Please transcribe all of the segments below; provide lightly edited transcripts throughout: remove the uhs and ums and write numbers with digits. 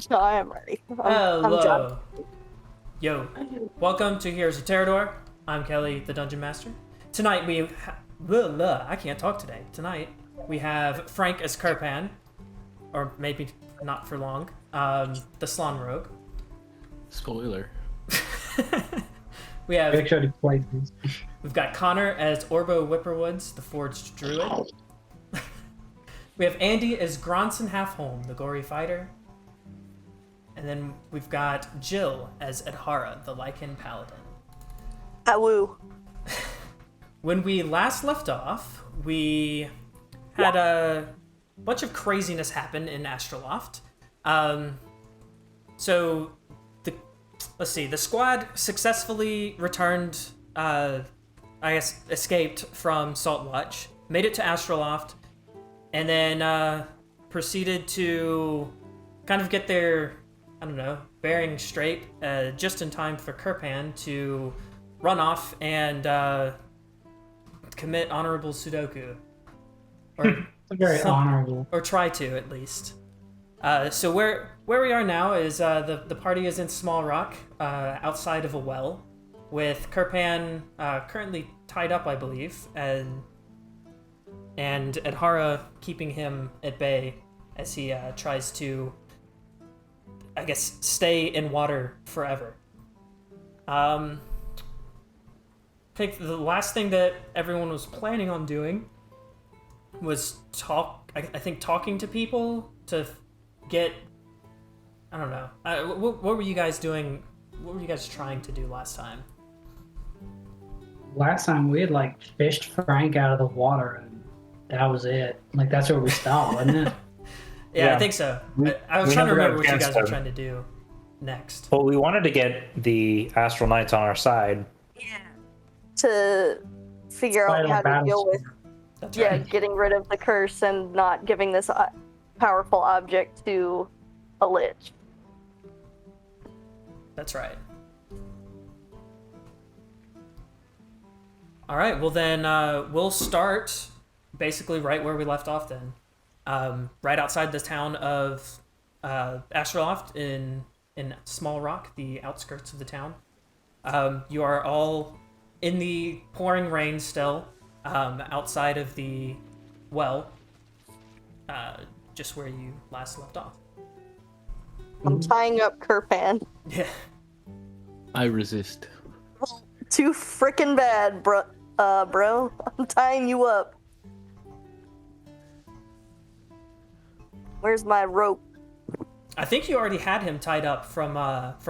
No, I am ready. I'm Hello. John. Yo. Welcome to Heroes of Terrador. I'm Kelly, the Dungeon Master. Tonight I can't talk today. Tonight we have Frank as Kirpan, or maybe not for long, the Slon Rogue. Spoiler. We have Make sure to play these. we've got Connor as Orbo Whipperwoods, the Forged Druid. We have Andy as Gronson Halfholm, the Gory Fighter. And then we've got Jill as Adhara, the Lycan Paladin. Awoo. When we last left off, we had a bunch of craziness happen in Astroloft. So, the squad successfully returned, escaped from Saltwatch, made it to Astroloft, and then proceeded to kind of get their, bearing straight just in time for Kirpan to run off and commit honorable Sudoku. Or Very honorable. or try to, at least. So where we are now is the party is in Small Rock, outside of a well, with Kirpan currently tied up, I believe, and Adhara keeping him at bay as he tries to, stay in water forever. I think the last thing that everyone was planning on doing was talking to people to get, what were you guys doing? What were you guys trying to do last time? Last time we had fished Frank out of the water, and that was it. That's where we stopped, wasn't it? Yeah, I think so. I was trying to remember what you guys were trying to do next. Well, we wanted to get the Astral Knights on our side. Yeah. To figure out how to deal with That's right. getting rid of the curse and not giving this powerful object to a lich. That's right. All right, well then we'll start basically right where we left off then. Right outside the town of Astroloft in Small Rock, the outskirts of the town. You are all in the pouring rain still, outside of the well, just where you last left off. I'm tying up Kirpan. Yeah. I resist. Too frickin' bad, bro. I'm tying you up. Where's my rope? I think you already had him tied up from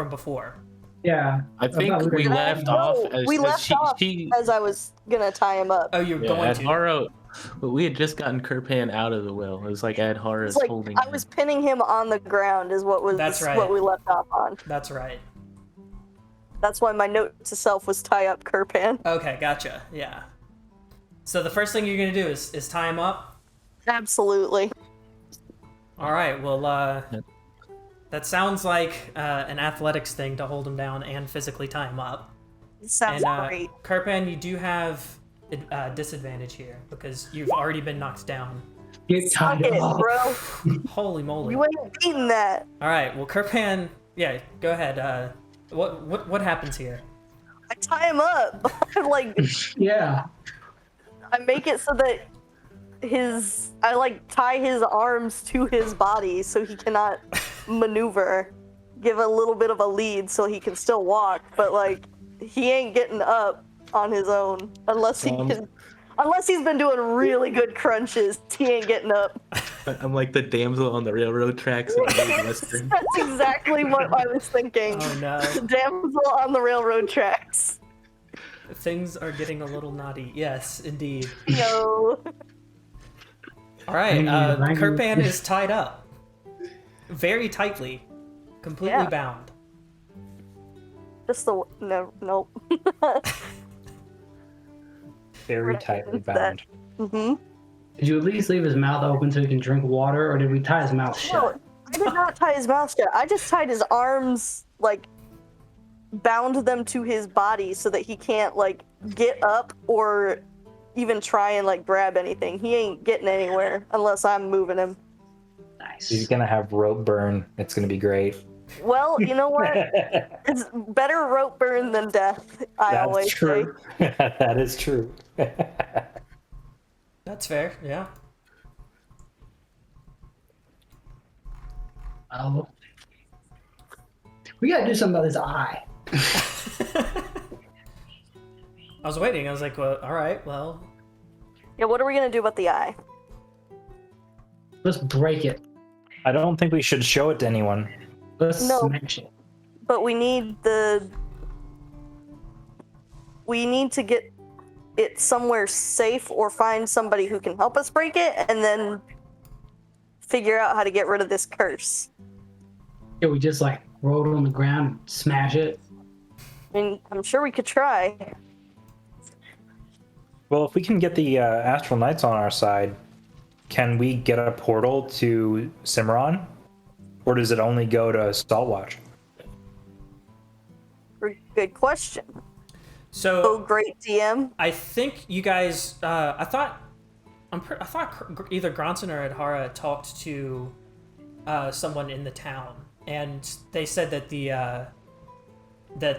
before. Yeah. I think thought we were- left No, off as, we as left off she as I was gonna tie him up. Oh, you're yeah, going to. Adhara, but we had just gotten Kirpan out of the well. It was like Adhara's It's holding I him. was pinning him on the ground is what was That's right. what we left off on. That's right. That's why my note to self was tie up Kirpan. Okay, gotcha. Yeah. So the first thing you're gonna do is tie him up. Absolutely. All right. Well, that sounds like an athletics thing to hold him down and physically tie him up. Sounds And great. Kirpan, you do have disadvantage here because you've already been knocked down. Get Suck tied it, up. bro. Holy moly! You ain't beating that. All right. Well, Kirpan, yeah, go ahead. What happens here? I tie him up. Yeah. I make it so that I tie his arms to his body so he cannot maneuver. Give a little bit of a lead so he can still walk, but he ain't getting up on his own unless he's been doing really good crunches. He ain't getting up. I'm like the damsel on the railroad tracks in the Western. That's exactly what I was thinking. Oh no! The damsel on the railroad tracks. Things are getting a little naughty. Yes, indeed. No. All right. Language. Kirpan is tied up, very tightly, completely Yeah. bound. Just the nope. Very tightly bound. Mm-hmm. Did you at least leave his mouth open so he can drink water, or did we tie his mouth No, shut? I did not tie his mouth shut. I just tied his arms, bound them to his body so that he can't, get up or even try and, grab anything. He ain't getting anywhere unless I'm moving him. He's Nice. gonna have rope burn. It's gonna be great. Well, you know what? It's better rope burn than death, I That's always say. true. That is true. That's fair. Yeah. Oh, we gotta do something about this eye. I was waiting. I was like, well, all right. Well, Yeah, what are we gonna do about the eye? Let's break it. I don't think we should show it to anyone. Let's No. smash it. But we need to get it somewhere safe or find somebody who can help us break it and then figure out how to get rid of this curse. Yeah, we just like roll it on the ground and smash it. I mean, I'm sure we could try. Well, if we can get the Astral Knights on our side, can we get a portal to Cimarron? Or does it only go to Saltwatch? Good question. Oh, so great DM. I think you guys. I thought either Gronson or Adhara talked to someone in the town, and they said that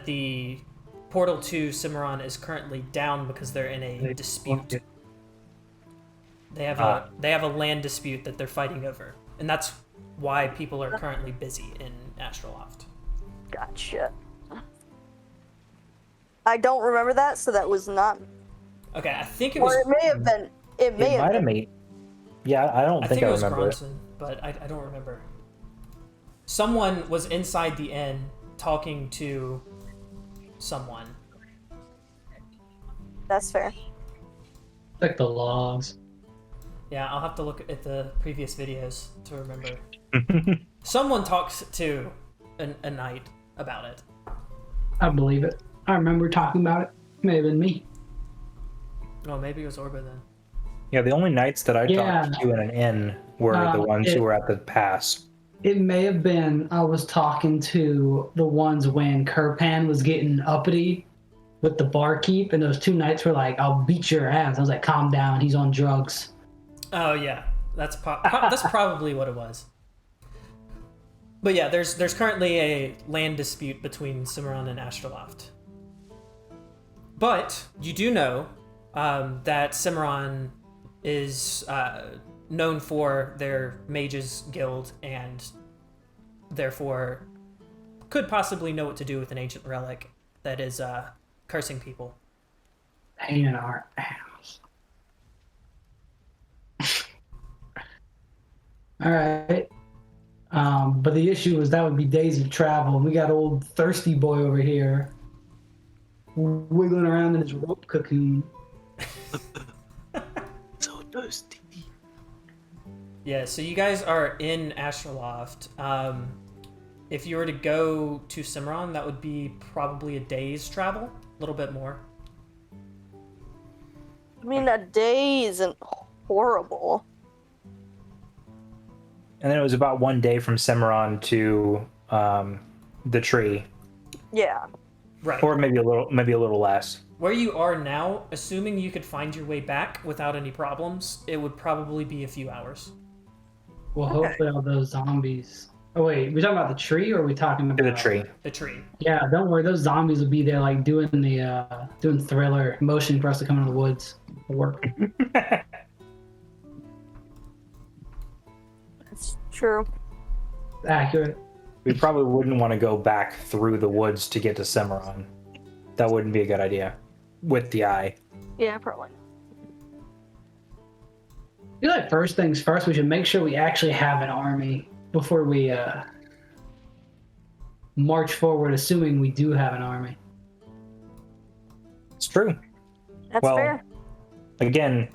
the portal to Cimarron is currently down because they're in a dispute. They have a land dispute that they're fighting over, and that's why people are currently busy in Astroloft. Gotcha. I don't remember that, so that was not. Okay, I think it Or was. it may have been. It may It might have have been. made. Yeah, I don't I think think I it was remember it. Gronson, but I don't remember. Someone was inside the inn talking to someone. That's fair. Like the logs. Yeah, I'll have to look at the previous videos to remember. Someone talks to a knight about it. I believe it. I remember talking about it. May have been me. Oh, maybe it was Orba then. Yeah, the only knights that I Yeah. talked to in an inn were the ones who were at the pass. It may have been I was talking to the ones when Kirpan was getting uppity with the barkeep, and those two knights were like, "I'll beat your ass." I was like, "Calm down, he's on drugs." Oh yeah, that's that's probably what it was. But yeah, there's currently a land dispute between Cimarron and Astroloft. But you do know that Cimarron is known for their mages guild and therefore could possibly know what to do with an ancient relic that is cursing people. Pain in our ass. All right. But the issue is that would be days of travel, and we got old thirsty boy over here wiggling around in his rope cocoon. So thirsty. Yeah, so you guys are in Astroloft. If you were to go to Cimarron, that would be probably a day's travel, a little bit more. I mean, a day isn't horrible. And then it was about 1 day from Cimarron to the tree, Yeah. Right. or maybe a little less. Where you are now, assuming you could find your way back without any problems, it would probably be a few hours. Well, hopefully all those zombies. Oh wait, we talking about the tree, or are we talking about To the tree. The tree. Yeah, don't worry. Those zombies will be there, like doing the doing Thriller, motion for us to come in the woods. It'll work. That's true. Accurate. We probably wouldn't want to go back through the woods to get to Cimarron. That wouldn't be a good idea. With the eye. Yeah, probably. I feel like first things first, we should make sure we actually have an army before we march forward, assuming we do have an army. It's true. That's Well, fair. Again,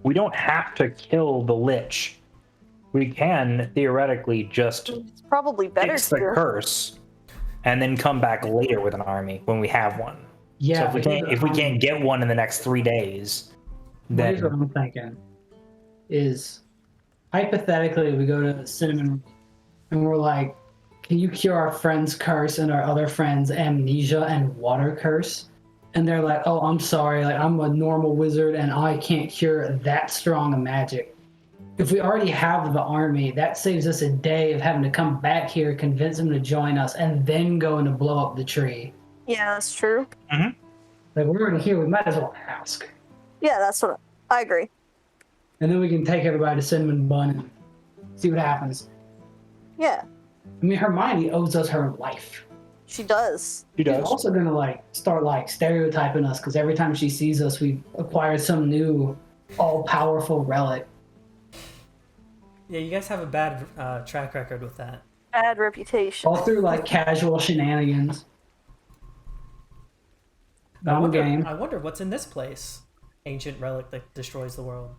we don't have to kill the Lich. We can theoretically just It's probably better fix the to. curse and then come back later with an army when we have one. Yeah. So if we can't get one in the next 3 days, Here's what then I'm thinking: is hypothetically we go to Cinnamon and we're like, "Can you cure our friend's curse and our other friend's amnesia and water curse?" And they're like, "Oh, I'm sorry. Like I'm a normal wizard and I can't cure that strong a magic." if we already have the army, that saves us a day of having to come back here, convince them to join us, and then go and blow up the tree. Yeah, that's true. Like, we're already here, we might as well ask. Yeah, that's what I agree. And then we can take everybody to Cinnamon Bun and see what happens. Yeah, I mean, Hermione owes us her life. she does. He She's does. also gonna like start like stereotyping us because every time she sees us, we acquire some new all-powerful relic. Yeah, you guys have a bad track record with that. Bad reputation. All through like casual shenanigans. I On game. wonder what's in this place. Ancient relic that destroys the world.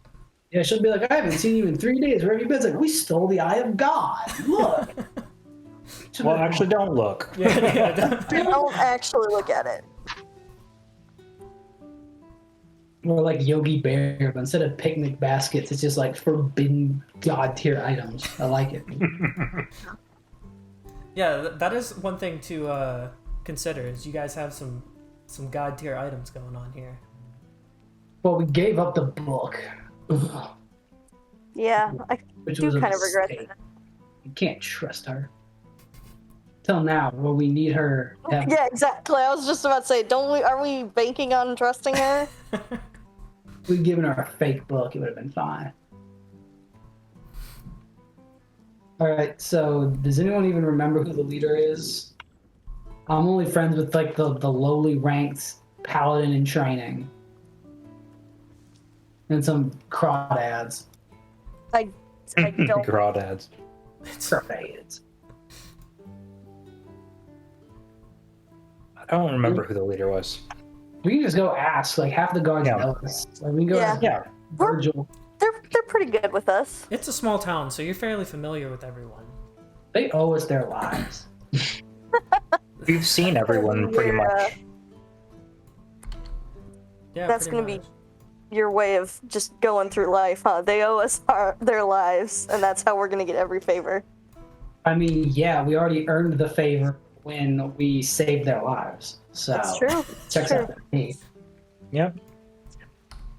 Yeah, she'll be like, I haven't seen you in 3 days. Where have you been? It's like, we stole the Eye of God. Look. Well, actually, don't look. Yeah. Don't actually look at it. More like Yogi Bear, but instead of picnic baskets, it's just like forbidden god tier items. I like it. Yeah, that is one thing to consider. Is you guys have some god tier items going on here. Well, we gave up the book. Ugh, Yeah, I which do was a kind of regret mistake. that. You can't trust her. Till now, where we need her. to have- Yeah, exactly. I was just about to say, don't we? Are we banking on trusting her? If we'd given her a fake book, it would have been fine. All right, so does anyone even remember who the leader is? I'm only friends with like the lowly ranked paladin in training. And some crawdads. I don't. Crawdads. Crawdads. I don't remember who the leader was. We can just go ask. Like half the guards Yeah. know us. Like, we can go Yeah. ask Yeah. Virgil. They're pretty good with us. It's a small town, so you're fairly familiar with everyone. They owe us their lives. We've seen everyone pretty Yeah. much. Yeah, That's pretty gonna be much. your way of just going through life, huh? They owe us their lives, and that's how we're gonna get every favor. I mean, yeah, we already earned the favor when we saved their lives. So That's true. checks true. out for me. Yep.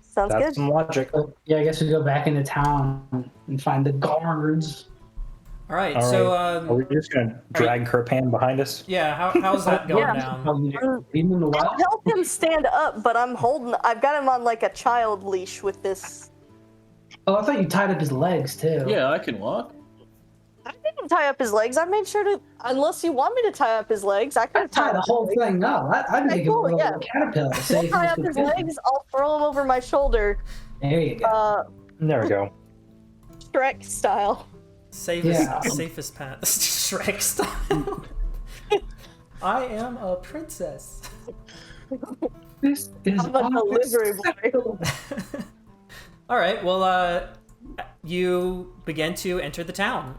Sounds That's good. some logic. So, yeah, I guess we go back into town and find the guards. All right, All so Are we just gonna drag Kerpan behind us? yeah, how's that going Yeah. down? Leave him in the I'll wild. help him stand up, but I've got him on like a child leash with this. Oh, I thought you tied up his legs too. Yeah, I can walk. I didn't tie up his legs. I made sure to, unless you want me to tie up his legs, I could I'd tie the whole thing up. I'd make him a cool, little yeah. caterpillar. I'll Save tie his up his companion. legs. I'll throw him over my shoulder, There you go. There we go. Shrek style. Safest path. Shrek style. I am a princess. This is I'm a delivery boy. All right. Well, you begin to enter the town.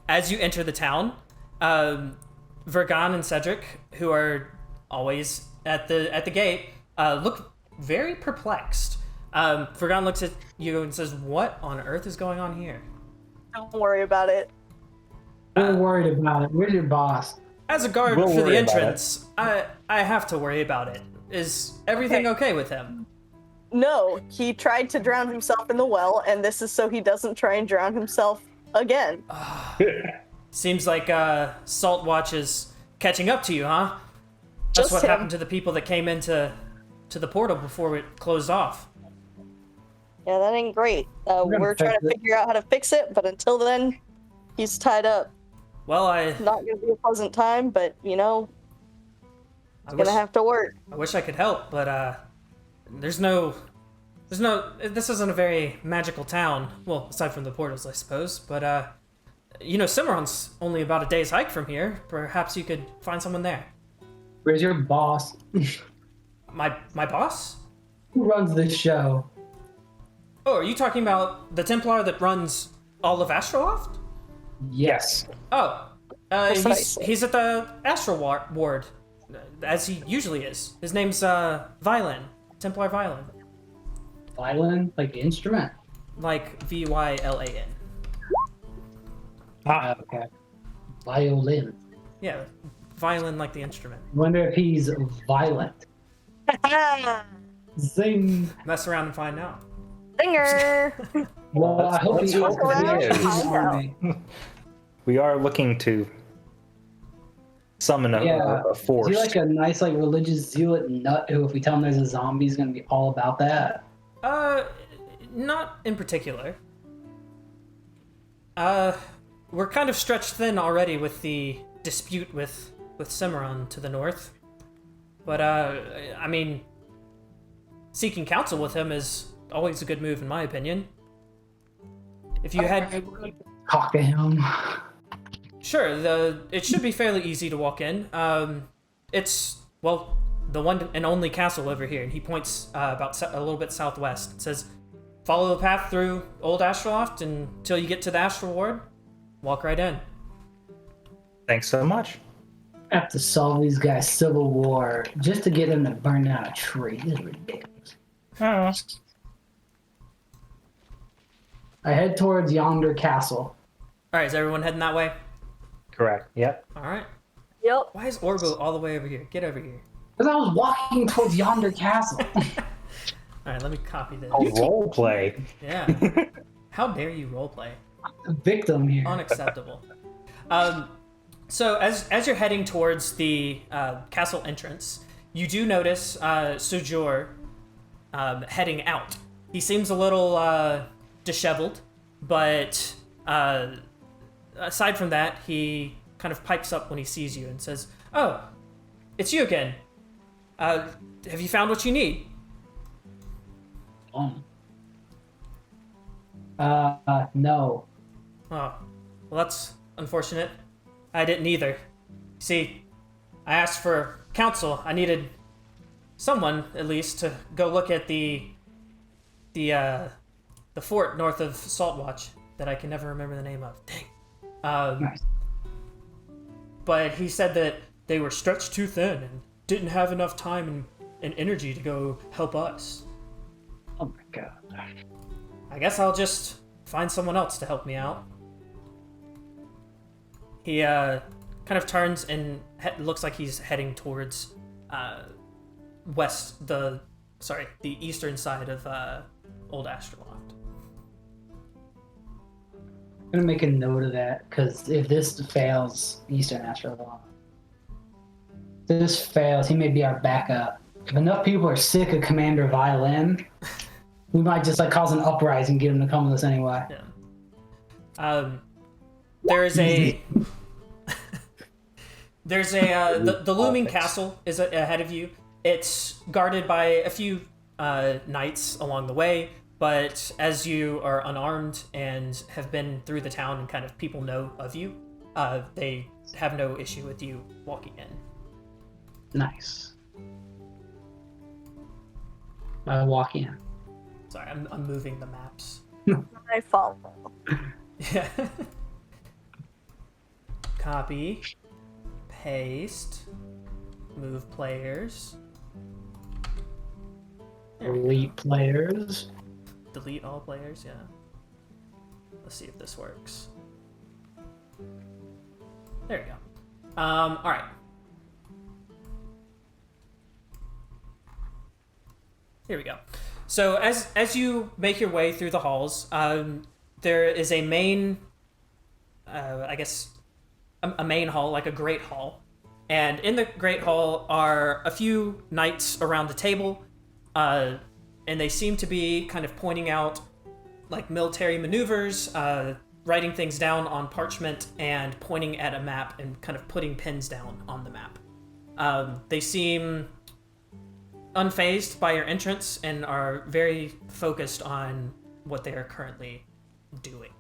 As you enter the town, Vergon and Cedric, who are always at the gate, look very perplexed. Vergon looks at you and says, "What on earth is going on here?" Don't worry about it. We're worried about it. We're your boss. As a guard We'll for the worry about entrance, I have to worry about it. Is everything okay with him? No, he tried to drown himself in the well, and this is so he doesn't try and drown himself again. Seems like Salt Watch is catching up to you, huh? That's Just what him. happened to the people that came into the portal before it closed off. Yeah, that ain't great. gonna We're trying to fix it. figure out how to fix it, but until then, he's tied up. Well, I Not gonna be a pleasant time, but you know, it's wish gonna have to work. I wish I could help, but there's no. This isn't a very magical town. Well, aside from the portals, I suppose. But Cimarron's only about a day's hike from here. Perhaps you could find someone there. Where's your boss? My boss? Who runs this show? Oh, are you talking about the Templar that runs all of Astroloft? Yes. Oh, Precisely. he's at the Astral Ward, as he usually is. His name's Violin, Templar Violin, Violin, like the instrument. like Vylan. Okay. Violin. Yeah, violin like the instrument. Wonder if he's violent. Zing. Mess around and find out. Singer. Well, I hope let's he hope is. he is. Find out. Army. We are looking to summon Yeah. a Is force. he like a nice, like religious zealot nut who, if we tell him there's a zombie, he's gonna be all about that? Not in particular. We're kind of stretched thin already with the dispute with Cimarron to the north. But, I mean, seeking counsel with him is always a good move, in my opinion. If you had... Talk to him. Sure, it should be fairly easy to walk in. It's, well, the one and only castle over here. He points about a little bit southwest. It says, follow the path through Old Astroloft until you get to the Astral Ward. Walk right in. Thanks so much. I have to solve these guys' civil war just to get them to burn down a tree. This is ridiculous. Oh. I head towards yonder castle. Alright, is everyone heading that way? Correct. Yep. Alright. Yep. Why is Orbo all the way over here? Get over here. Because I was walking towards yonder castle. Alright, let me copy this. Oh, role play. Yeah. How dare you roleplay? Victim here. Unacceptable. So as you're heading towards the castle entrance, you do notice Sujor heading out. He seems a little disheveled, but aside from that, he kind of pipes up when he sees you and says, "Oh, it's you again. Have you found what you need?" No. Oh, well, that's unfortunate. I didn't either. See, I asked for counsel. I needed someone, at least, to go look at the fort north of Saltwatch that I can never remember the name of. Dang. Nice. But he said that they were stretched too thin and didn't have enough time and energy to go help us. Oh my god. I guess I'll just find someone else to help me out. He kind of turns and looks like he's heading towards the eastern side of Old Astroloft. I'm gonna make a note of that, because if this fails, Eastern Astroloft. If this fails, he may be our backup. If enough people are sick of Commander Violin, we might just like cause an uprising and get him to come with us anyway. Yeah. There is a the looming castle is ahead of you. It's guarded by a few knights along the way, but as you are unarmed and have been through the town and kind of people know of you, they have no issue with you walking in. Nice. I walk in. Sorry, I'm moving the maps. I follow. Yeah. Copy. Paste. Move players. Elite players. Delete all players, yeah. Let's see if this works. There we go. Alright. Here we go. So as you make your way through the halls, there is a main, I guess, a main hall, like a great hall. And in the great hall are a few knights around the table, and they seem to be kind of pointing out like military maneuvers, writing things down on parchment, and pointing at a map and kind of putting pins down on the map. They seem unfazed by your entrance and are very focused on what they are currently doing.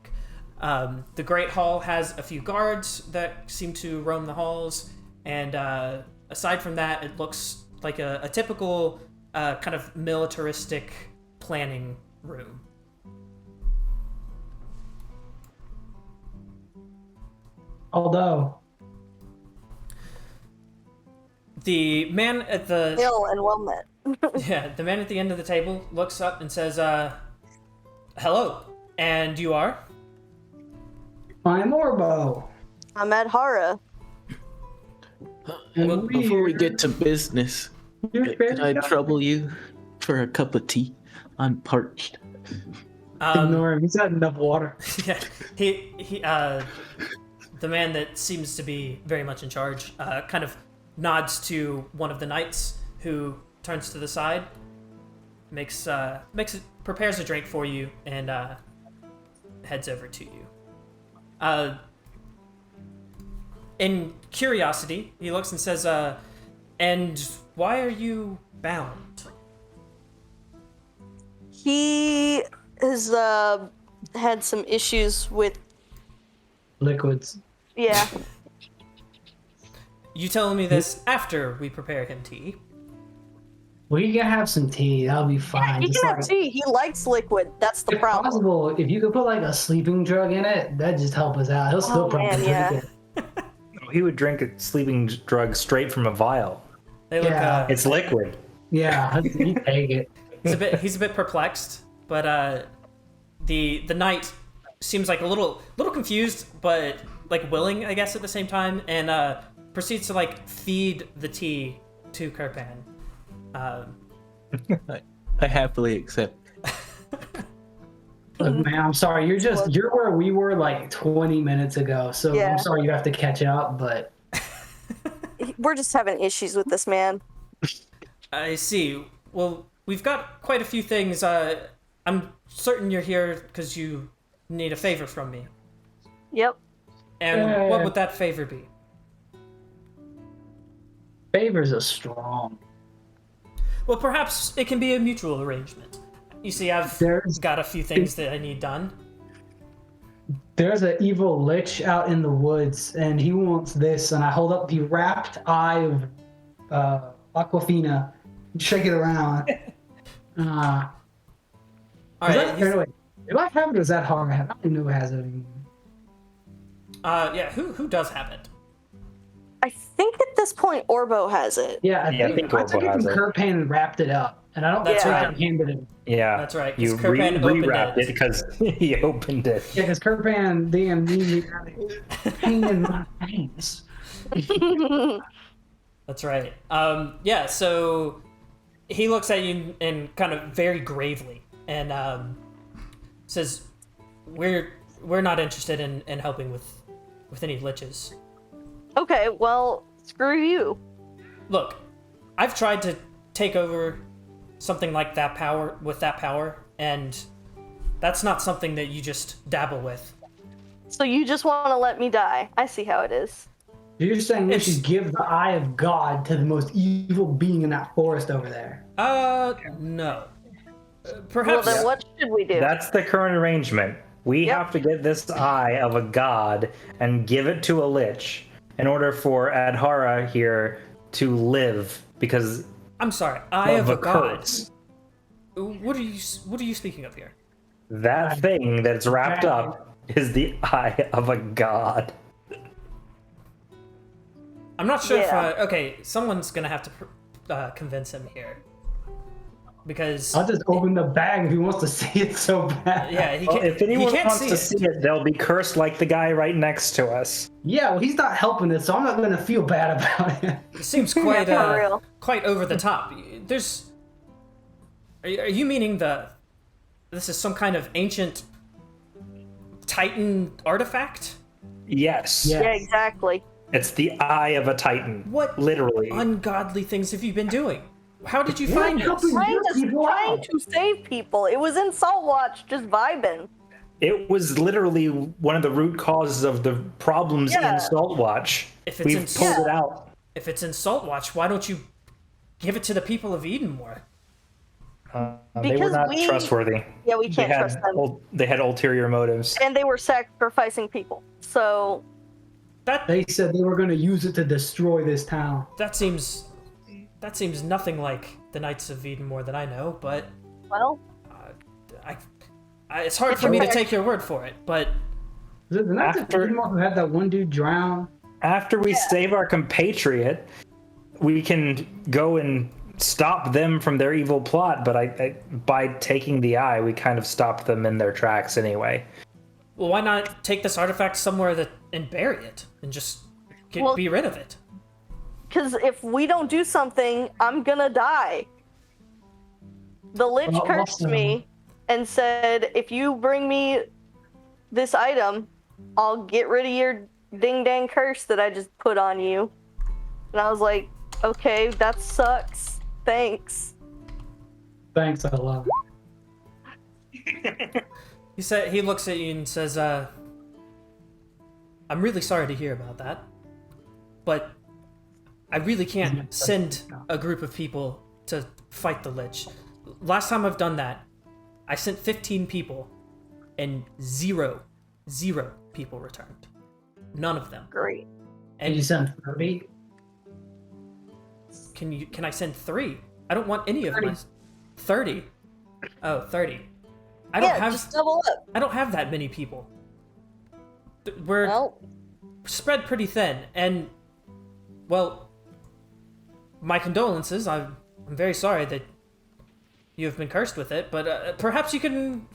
The Great Hall has a few guards that seem to roam the halls, and aside from that, it looks like a typical kind of militaristic planning room. Although, The man at the Ill and well met. the man at the end of the table looks up and says, "Hello, and you are?" I'm Orbo. I'm at Hara. And Well, before we get to business, You're could I very- trouble you for a cup of tea? I'm parched. Ignore him. He's had enough water. Yeah, the man that seems to be very much in charge, kind of nods to one of the knights who turns to the side, prepares a drink for you, and heads over to you. In curiosity, he looks and says, "And why are you bound?" He has had some issues with. Liquids. Yeah. You telling me this after we prepare him tea? We can have some tea. That'll be fine. He Just can have tea. He likes liquid. That's the if problem. possible, if you could put like a sleeping drug in it, that'd just help us out. He'll still Oh, probably man, drink yeah. it. He would drink a sleeping drug straight from a vial. They look. Yeah. It's liquid. Yeah, you take it. He's a bit perplexed, but the knight seems like a little confused, but like willing, I guess, at the same time, and proceeds to like feed the tea to Kirpan. I happily accept. Look, man, I'm sorry. You're where we were like 20 minutes ago. So Yeah. I'm sorry you have to catch up, but We're just having issues with this man. I see. Well, we've got quite a few things. I'm certain you're here because you need a favor from me. Yep. And what would that favor be? favors are strong. Well, perhaps it can be a mutual arrangement. You see, I've got a few things that I need done. There's an evil lich out in the woods, and he wants this. And I hold up the wrapped eye of Aquafina, shake it around. All Wait, right. do I have it or is that hard? I don't even know who has it anymore. Yeah. Who does have it? I think at this point Orbo has it. Yeah, I think took Orbo it has from it. Kirpan and wrapped it up. And I don't That's think right. I handed it. Yeah, That's right, 'cause You Kirpan opened rewrapped it. it because he opened it. Yeah, because Kirpan DMD pain in my pants. That's right. Yeah, so he looks at you and kind of very gravely and says, we're not interested in helping with any liches. Okay, well, screw you. Look, I've tried to take over something like that power, and that's not something that you just dabble with. So you just want to let me die. I see how it is. You're saying we should give the eye of God to the most evil being in that forest over there. No. Well, Perhaps then what should we do? That's the current arrangement. We Yep. have to get this eye of a god and give it to a lich in order for Adhara here to live, because I'm sorry. Eye of a god. curse. What are you speaking of here? That thing that's wrapped up is the eye of a god. I'm not sure Yeah. if okay, someone's gonna have to convince him here, because I'll just open the bag if he wants to see it so bad. yeah, he Well, can't. if anyone he can't wants see to it. see it, they'll be cursed like the guy right next to us. Yeah, well, he's not helping it, so I'm not going to feel bad about it. It seems quite For real. quite over the top. There's. Are you meaning this is some kind of ancient Titan artifact? Yes. Yeah. Yeah, exactly. It's the eye of a titan. What Literally. ungodly things have you been doing? How did you We're find helping this? Trying to, people trying out. to save people. It was in Saltwatch, just vibing. It was literally one of the root causes of the problems Yeah. in Saltwatch. If it's We've in- pulled it Yeah. out. If it's in Saltwatch, why don't you give it to the people of Edenmore? They were Because not we- trustworthy. Yeah, we They can't trust had them. they had ulterior motives. And they were sacrificing people. So, They said they were going to use it to destroy this town. That seems nothing like the Knights of Edenmore that I know, but well, it's hard for me to take your word for it. But Was it the Knights of After- Edenmore who had that one dude drown? After we save our compatriot, we can go and stop them from their evil plot. But by taking the eye, we kind of stopped them in their tracks anyway. well, why not take this artifact somewhere and bury it and just Well- be rid of it? because if we don't do something, I'm gonna die. The Lich Well, cursed also- me, and said, if you bring me this item, I'll get rid of your ding dang curse that I just put on you. And I was like, okay, that sucks. Thanks. Thanks, I love it. He looks at you and says, I'm really sorry to hear about that, but I really can't send a group of people to fight the Lich. Last time I've done that, I sent 15 people, and zero people returned. None of them. Great. Can And you send 30? can I send 3? I don't want any of 30. my 30. Oh, 30. I don't have just double up. I don't have that many people. We're Well, spread pretty thin, and well, my condolences. I'm very sorry that you have been cursed with it, but perhaps you can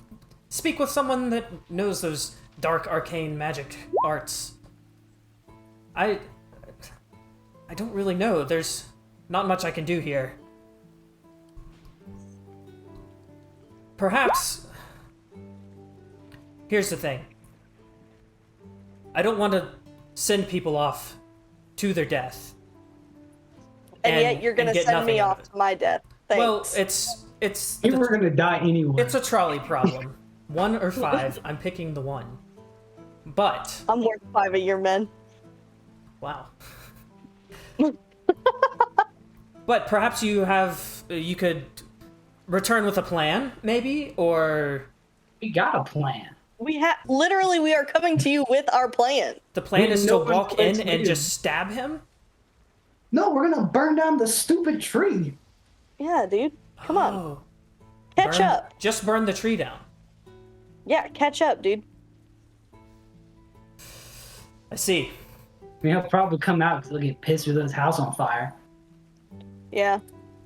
speak with someone that knows those dark arcane magic arts. I don't really know. There's not much I can do here. Perhaps here's the thing. I don't want to send people off to their death. and yet you're gonna get send nothing me out off of it. to my death. Thanks. Well, it's You were gonna die anyway. it's a trolley problem. 1 or 5, I'm picking the 1. But I'm worth 5 of your men. wow. But perhaps you could return with a plan, maybe, or We got a plan. We are coming to you with our plan. the plan We is to know walk what in it's and needed. just stab him. No, we're gonna burn down the stupid tree. Yeah, dude. Come on. Oh, Catch burn- up. Just burn the tree down. Yeah, catch up, dude. I see. He'll probably come out because he'll get pissed with his house on fire. Yeah.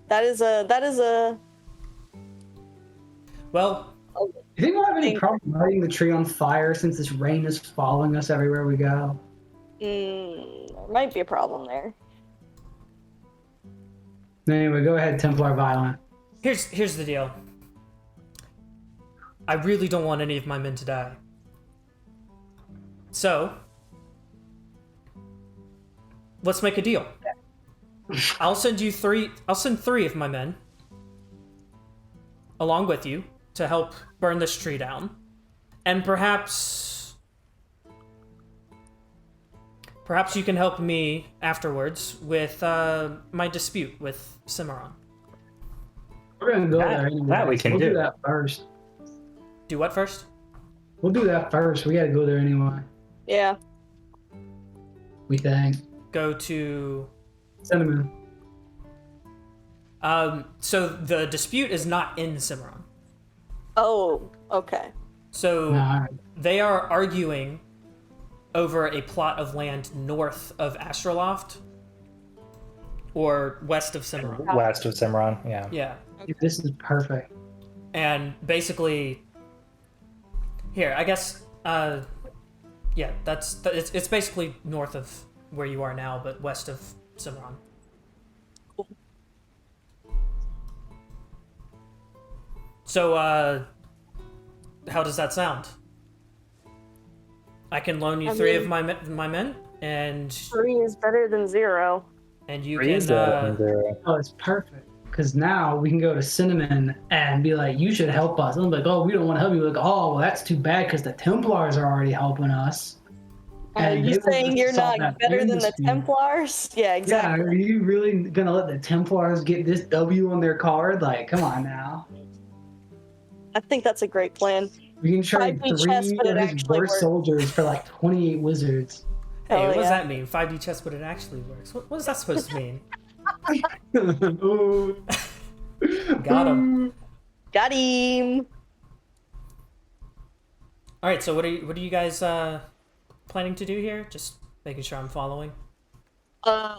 That is a Well, You think we'll have any Thank- problem lighting the tree on fire since this rain is following us everywhere we go? there might be a problem there. Anyway, go ahead, Templar Violent. here's the deal. I really don't want any of my men to die. So, let's make a deal. I'll send 3 of my men along with you to help burn this tree down. And perhaps you can help me afterwards with my dispute with Cimarron. We're gonna go That- there anyway. that we can we'll do. that first. Do what first? We'll do that first. We gotta go there anyway. Yeah. We think. Go to Cinnamon. so the dispute is not in Cimarron. Oh, okay. So No, all right. they are arguing over a plot of land north of Astroloft or west of Cimarron. West of Cimarron, yeah. Yeah. This is perfect. And basically here, I guess yeah, it's basically north of where you are now, but west of Cimarron. So how does that sound? I can loan you I 3 mean- of my men, and 3 is better than 0. you Three is can Oh, it's perfect. Because now we can go to Cinnamon and be like, you should help us. And I'm like, oh, we don't want to help you. Like, oh, well, that's too bad because the Templars are already helping us. Are And you they will saying you're solve not that better land than the dispute. Templars? Yeah, Yeah, exactly. are you really going to let the Templars get this W on their card? Like, come on now. I think that's a great plan. We can trade 5D chess, 3 but it of his actually worst works. soldiers for like 28 wizards. hey, Hell what does yeah. that mean? 5D chess, but it actually works. What is that supposed to mean? Ooh. Got him. Got him. All right, so what are you guys planning to do here? Just making sure I'm following.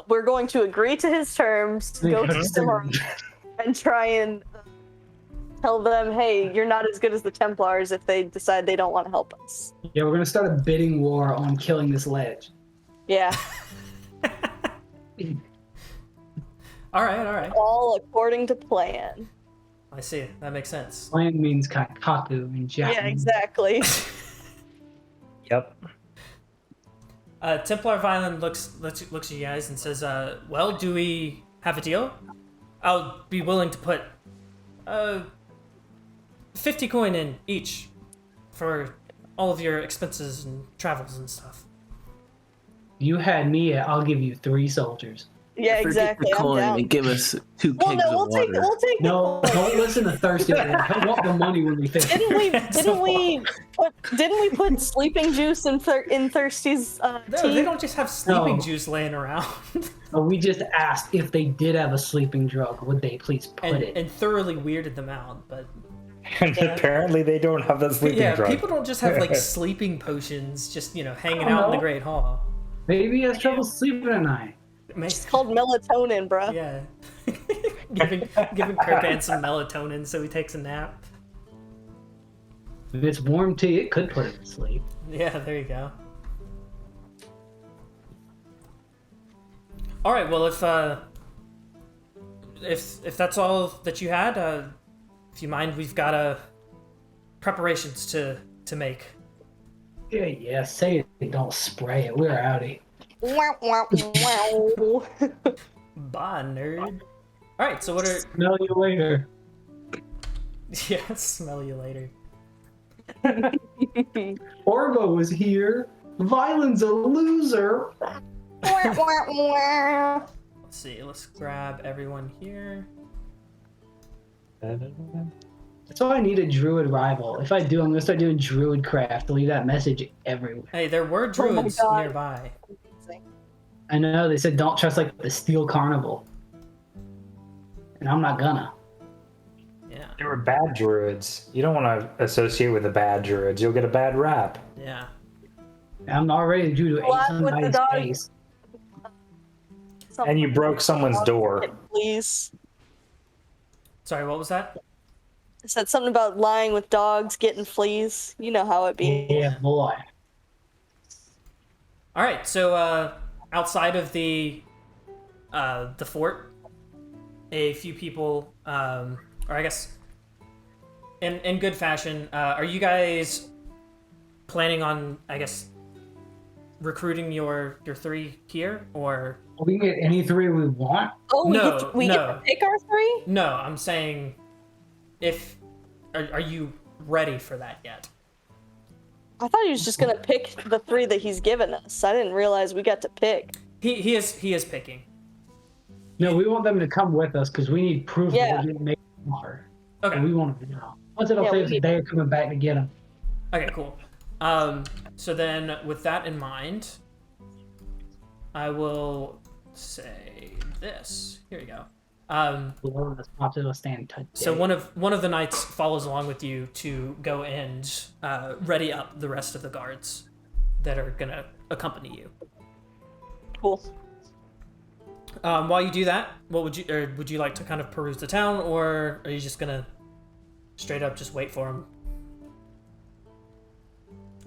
We're going to agree to his terms, go to Cimarron, and try and tell them, hey, you're not as good as the Templars if they decide they don't want to help us. Yeah, we're going to start a bidding war on killing this ledge. Yeah, All right. all according to plan. I see. That makes sense. Clan means kaikaku in Japanese. Yeah, exactly. Yep. Templar Violin looks at you guys and says, well, do we have a deal? I'll be willing to put 50 coin in each for all of your expenses and travels and stuff. You had me at, I'll give you 3 soldiers. Yeah, Forget exactly. the I'm coin down. and give us 2 Well, kegs no, of water. we'll take No, the coin. don't listen to Thirsty. He'll want the money when we fix it. Didn't we put sleeping juice in Thirsty's No, tea? they don't just have sleeping No. juice laying around. We just asked if they did have a sleeping drug, would they please put it? and thoroughly weirded them out, but And apparently they don't have that sleeping yeah, drug. people don't just have like sleeping potions just, hanging I don't out in the know. Great Hall. Maybe he has trouble sleeping at night. It's called melatonin, bro. Yeah. giving Kirpan some melatonin so he takes a nap. If it's warm tea, it could put him to sleep. Yeah, there you go. All right, well, if that's all that you had, if you mind, we've got preparations to make. Yeah, say it, don't spray it. We're outie. Wow, wow, wow. Bye, nerd. All right, so what are? Smell you later. Yeah, smell you later. Orbo was here. Violent's a loser. Wow, wow, wow. Let's see. Let's grab everyone here. That's why I need a druid rival. If I do, I'm gonna start doing druid craft to leave that message everywhere. Hey, there were my druids God. nearby. I know they said don't trust like the Steel Carnival, and I'm not gonna. Yeah, They were bad druids. You don't want to associate with the bad druids. You'll get a bad rap. yeah. I'm already due to What ace with the somebody's dog? face. And you broke someone's door. Please. Sorry, what was that? I said something about lying with dogs, getting fleas. You know how it be. Yeah, boy. All right, so outside of the fort, a few people, or I guess, in good fashion, are you guys planning on, I guess, recruiting your 3 here, or We can get any 3 we want. Oh, No, we get no. to pick our 3? no? I'm saying, if are you ready for that yet? I thought he was just gonna pick the 3 that he's given us. I didn't realize we got to pick. He is picking. No, we want them to come with us because we need proof Yeah. that we didn't make an offer. Okay. And we want to know. Once it'll Yeah, say we us need- they're coming back to get them. Okay, cool. So then, with that in mind, I will say this. Here we go. The one that's popped it'll stand touch. So one of the knights follows along with you to go and ready up the rest of the guards that are gonna accompany you. Cool. While you do that, would you like to kind of peruse the town, or are you just gonna straight up just wait for them,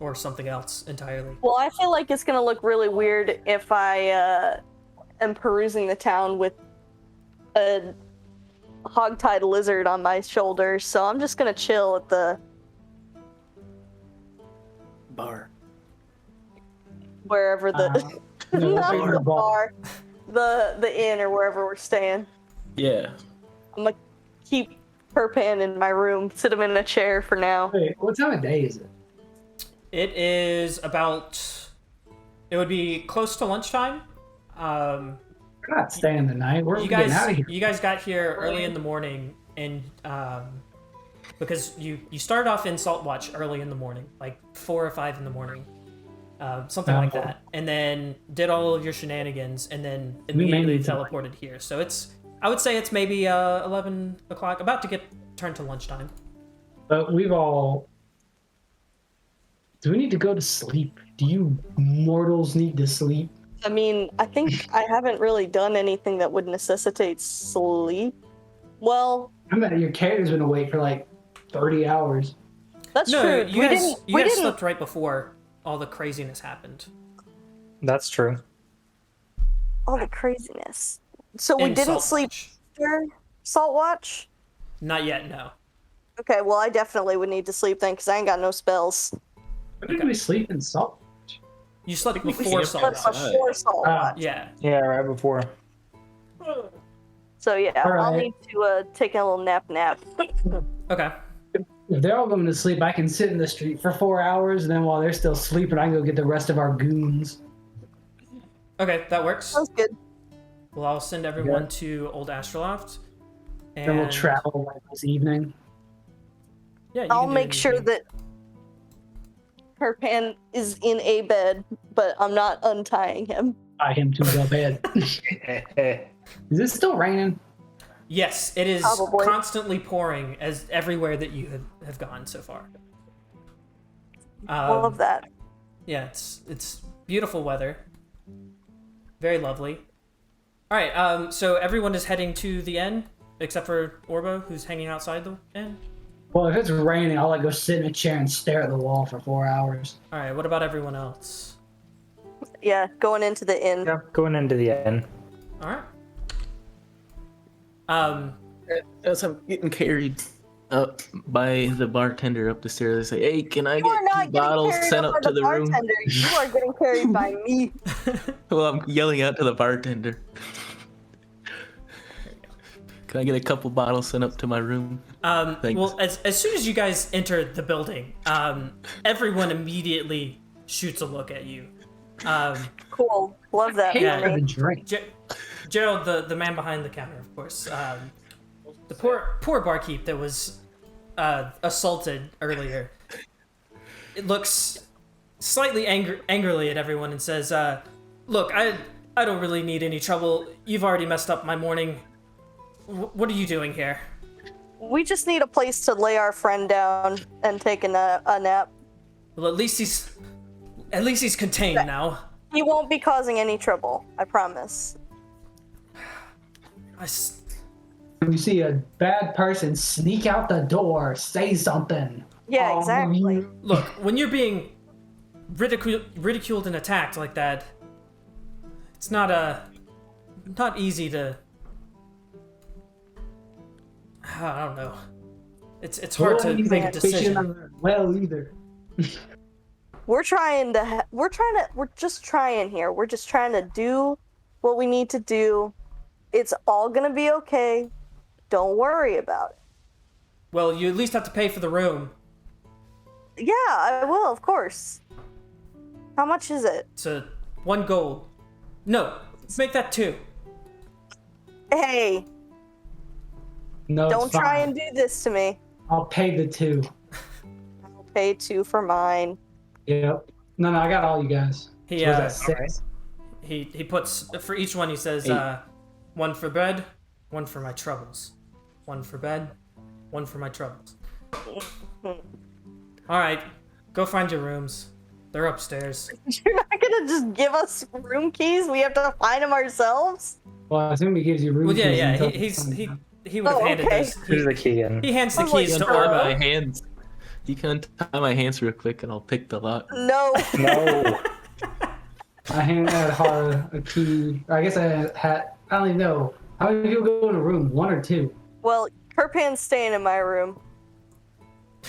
or something else entirely? Well, I feel like it's gonna look really weird if I am perusing the town with a hogtied lizard on my shoulder, so I'm just gonna chill at the Bar. wherever the No, not in the the bar. bar, the inn or wherever we're staying. Yeah. I'm gonna keep Perpan in my room, sit him in a chair for now. Wait, what time of day is it? It is about. It would be close to lunchtime. We're not staying the night. We're You getting out of here. guys got here early in the morning, and because you started off in Salt Watch early in the morning, like 4 or 5 in the morning, something like that, and then did all of your shenanigans, and then immediately made it to teleported here. So I would say it's maybe 11 o'clock, about to get turned to lunchtime. But we've all. Do we need to go to sleep? Do you mortals need to sleep? I mean, I think I haven't really done anything that would necessitate sleep. Well, I bet your character's been awake for like 30 hours. that's No, true. you we guys didn't. you we guys didn't. slept right before all the craziness happened. That's true. All the craziness. So we In didn't Salt sleep Watch. after Salt Watch. Not yet, no. Okay, well, I definitely would need to sleep then, because I ain't got no spells. When did we sleep in salt? You slept we before slept Salt That's Watch. outside. before Salt Ah. Watch. Yeah. Yeah, right before. So yeah, All I'll right. need to take a little nap. Okay. If they're all going to sleep, I can sit in the street for 4 hours, and then while they're still sleeping, I can go get the rest of our goons. Okay, that works. Sounds good. Well, I'll send everyone to Old Astroloft. And Then we'll travel like this evening. Yeah, you I'll can do make sure anything. that Herpan is in a bed, but I'm not untying him. Tie him to the bed. Is it still raining? Yes, it is Probably. constantly pouring as everywhere that you have gone so far. Love that. Yeah, it's beautiful weather. Very lovely. All right, so everyone is heading to the inn, except for Orbo, who's hanging outside the inn. Well, if it's raining, I'll like go sit in a chair and stare at the wall for 4 hours. All right, what about everyone else? Yeah, going into the inn. Yep, going into the inn. All right. As I'm getting carried up by the bartender up the stairs, I say, "Hey, can I You are get not 2 getting bottles carried sent up up by to the room?" bartender. You are getting carried by me. Well, I'm yelling out to the bartender. Can I get a couple bottles sent up to my room? Thanks. Well, as soon as you guys enter the building, everyone immediately shoots a look at you. Cool. Love that. Hey, Yeah. for the drink. Gerald, the man behind the counter, of course. The poor barkeep that was assaulted earlier. It looks slightly angrily at everyone and says, "Look, I don't really need any trouble. You've already messed up my morning. What are you doing here?" We just need a place to lay our friend down and take a nap. Well, at least he's contained now. He won't be causing any trouble. I promise. When you see a bad person sneak out the door, say something. Yeah, Oh, exactly. Look, when you're being ridiculed and attacked like that, it's not easy to. I don't know. It's hard to make a decision. Well, either. We're just trying here. We're just trying to do what we need to do. It's all gonna be okay. Don't worry about it. Well, you at least have to pay for the room. Yeah, I will, of course. How much is it? It's 1 gold. No, make that 2. Hey, No, don't it's fine. try and do this to me. I'll pay the 2. I'll pay 2 for mine. Yep. No, I got all you guys. He So was that 6? he puts for each one. He says, 1 for bed, 1 for my troubles. 1 for bed, 1 for my troubles. All right, go find your rooms. They're upstairs. You're not gonna just give us room keys? We have to find them ourselves? Well, I assume he gives you room Well, yeah, keys yeah. until- He would have Oh, handed okay. those. Here's the key in. He hands the I'm like, keys to "Oh." Untie my Orbo. hands. You can untie my hands real quick, and I'll pick the lock. No. No. I handed Hara a key. I guess I had. I don't even know. How many people go in a room? 1 or 2? Well, Kerpan's staying in my room.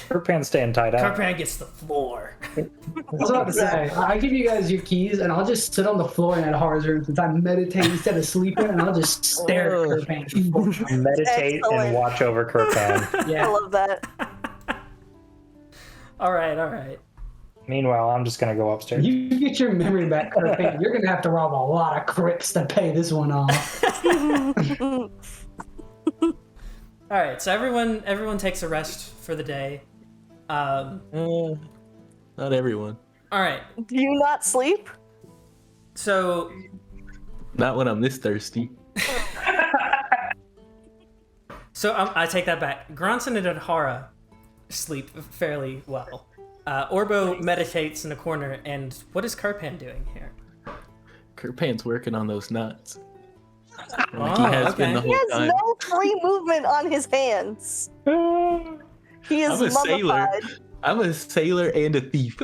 Her pants staying tied up. Carpan gets the floor. I was about to say, I give you guys your keys, and I'll just sit on the floor in that Hara's room since I meditate instead of sleeping, and I'll just stare at Kerpan. Meditate Excellent. and watch over Kirpan. I Yeah. love that. All right. Meanwhile, I'm just gonna go upstairs. You get your memory back, Kerpan. You're gonna have to rob a lot of crypts to pay this one off. All right. So everyone takes a rest for the day. Not everyone. All right. Do you not sleep? So Not when I'm this thirsty. I take that back. Gronson and Adhara sleep fairly well. Orbo meditates in a corner, and what is Carpan doing here? Kerpan's working on those nuts. Like Oh, he has okay. been the He whole has time. no free movement on his hands. He is I'm a sailor. mummified. I'm a sailor and a thief.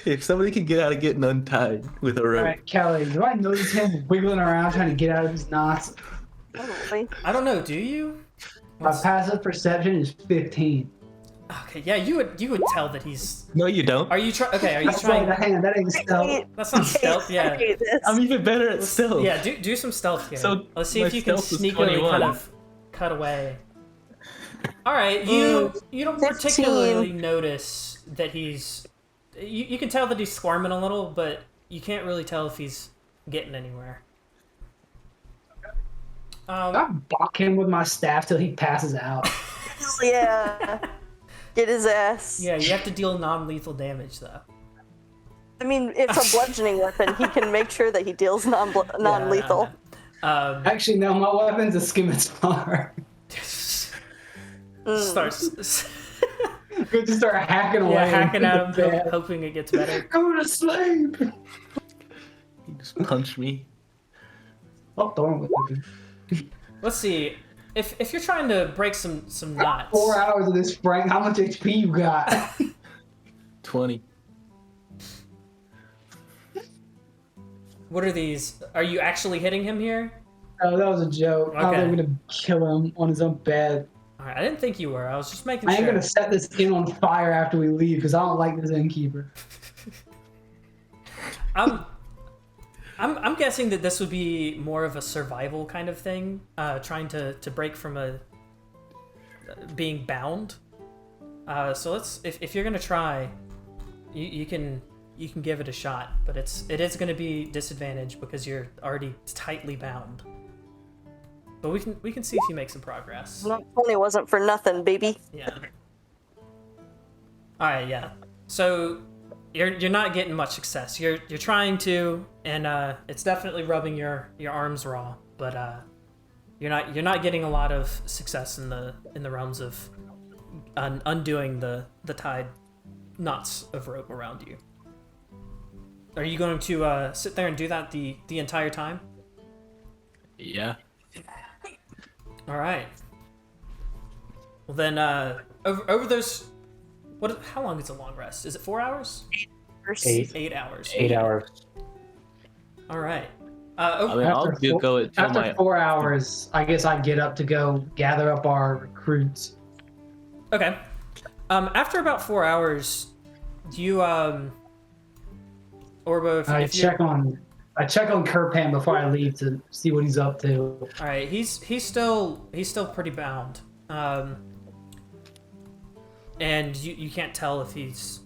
If somebody can get out of getting untied with a rope, All right, Kelly, do I notice him wiggling around trying to get out of these knots? Probably. I don't know. Do you? My passive perception is 15. Okay, yeah, you would tell that he's. No, you don't. Are you trying? Okay, are you That's like, trying? hang on, that ain't stealth. That's not stealth. I Yeah. hate this. I'm even better at stealth. Yeah, do some stealth here. So, Let's see my if you can stealth is sneakily 21. kind of cut away. All right, you don't 15. particularly notice that he's. You can tell that he's squirming a little, but you can't really tell if he's getting anywhere. I block him with my staff till he passes out. Hell yeah. Get his ass. Yeah, you have to deal non-lethal damage though. I mean, it's a bludgeoning weapon. He can make sure that he deals non-lethal. Actually, no, my weapon's a scimitar. Starts. We just start hacking away. Yeah, hacking at him, Bad. hoping it gets better. Go to sleep. You just punch me. Oh, Thorn with me. Let's see. If you're trying to break some knots. 4 hours of this, Frank. How much HP you got? 20. What are these? Are you actually hitting him here? Oh, that was a joke. I was Okay. gonna kill him on his own bed. All right, I didn't think you were. I was just making I sure. ain't gonna set this inn on fire after we leave because I don't like this innkeeper. I'm guessing that this would be more of a survival kind of thing, trying to break from a being bound. So let's if you're gonna try, you can give it a shot, but it is gonna be disadvantage because you're already tightly bound. But we can see if you make some progress. 20 wasn't for nothing, baby. Yeah. All right. Yeah. So you're not getting much success. You're trying to, and it's definitely rubbing your arms raw. But you're not getting a lot of success in the realms of undoing the tied knots of rope around you. Are you going to sit there and do that the entire time? Yeah. All right. Well then, over those, how long is a long rest? Is it 4 hours? 8 hours. 8 hours. All right. I mean, I'll go and tell After my. 4 hours, I guess I get up to go gather up our recruits. Okay. After about 4 hours, you Orbo, I if you check on Kerpan before I leave to see what he's up to. all right, he's still pretty bound, and you can't tell if he's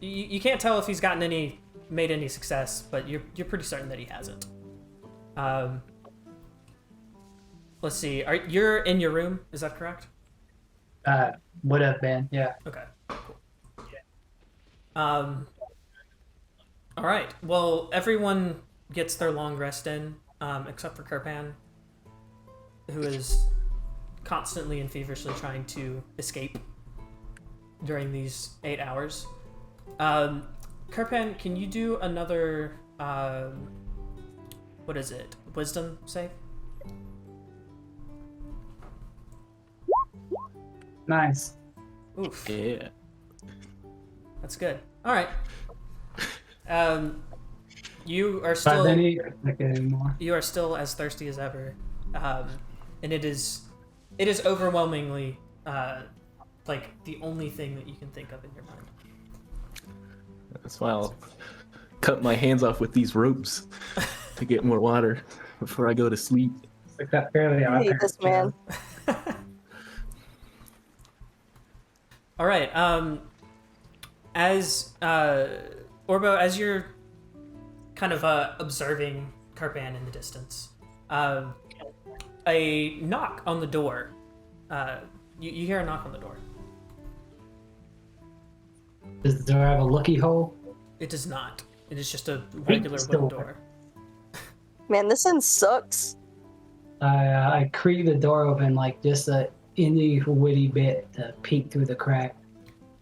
you can't tell if he's made any success, but you're pretty certain that he hasn't. Let's see. You're in your room? Is that correct? Would have been, yeah. Okay. Cool. All right. Well, everyone gets their long rest in, except for Kerpan, who is constantly and feverishly trying to escape during these 8 hours. Kerpan, can you do another, what is it? Wisdom save? Nice. Oof. Yeah. That's good. All right. You are But still then he can't get anymore. you are still as thirsty as ever, and it is overwhelmingly like the only thing that you can think of in your mind. That's why I'll cut my hands off with these ropes to get more water before I go to sleep. It's like that fairly I hate this man. All right. As Orbo, as you're kind of observing Karpan in the distance, a knock on the door. You hear a knock on the door. Does the door have a looky hole? It does not. It is just a regular wooden door. Man, this inn sucks. I creak the door open like just a itty witty bit to peek through the crack.